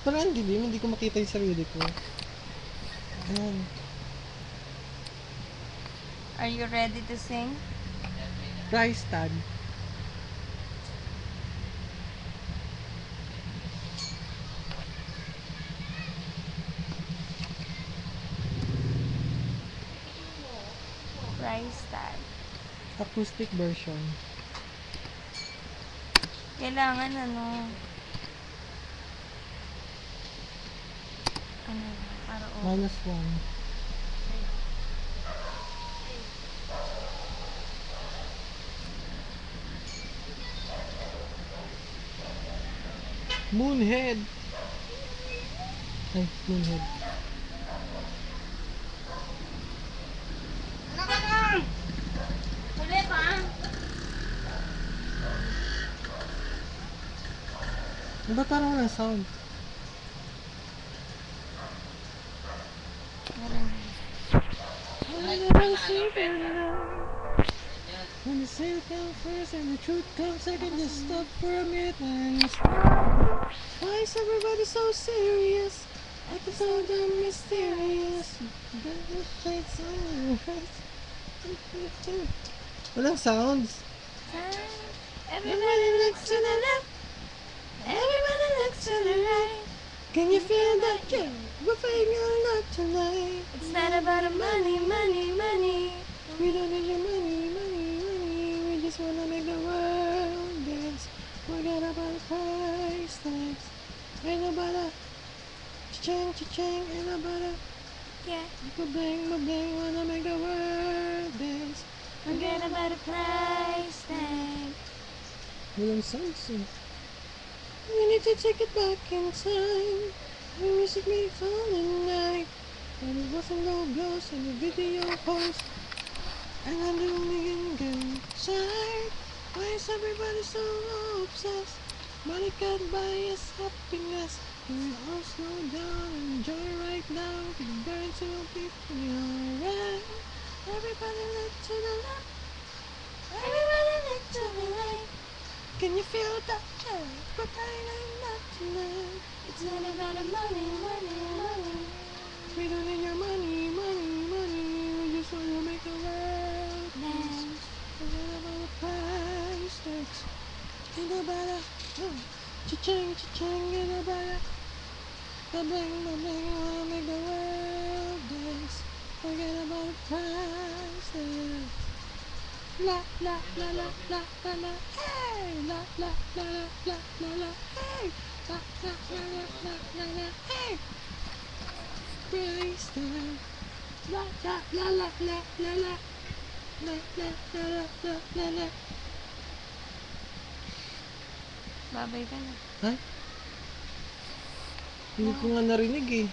Parang dilim, hindi ko makita yung sarili ko. Ayan. Are you ready to sing? Price tag. Price tag. Acoustic version. Kailangan para -1. Moonhead. Ay, Moonhead. Huli pa. Ba't parang walang sound? When the sale comes first and the truth comes second, just stop for a minute and why is everybody so serious? Acting so damn mysterious. Walang sounds. Everybody looks to the left. Everybody looks to the right. Can you feel that? Yeah, we're paying a lot tonight. It's not about the money, money, money. We don't need your money, money, money. We just wanna make the world dance. Forget about the price tags. Ain't nobody cha-ching, cha-ching. Ain't nobody Yeah. ba-bang, ba-bang. Wanna make the world dance. Forget about the price tag. Walang sounds eh. We need to take it back in time. The music made it all in night. And it wasn't no blows in the video post. And I'm the only inside. Why is everybody so obsessed? Money can't buy us happiness. Can we all slow down and enjoy right now? Comparing to people alright. Everybody look to the left. Everybody look to the right. Can you feel that? But I am not tonight. It's not about the money, money, money. We don't need your money, money, money. We just wanna make the world dance. Forget about the price tags. Ain't nobody, cha-ching, cha-ching, ain't nobody. Ba-bang, ba-bang, wanna make the world dance. Forget about the price tags. La la la la la la la, hey! La la la la la la la, hey! La la la la la la la, hey! Price tag. La la la la la la la. La la la la la la la. Babay ka na. Ha? Hindi ko nga narinig eh.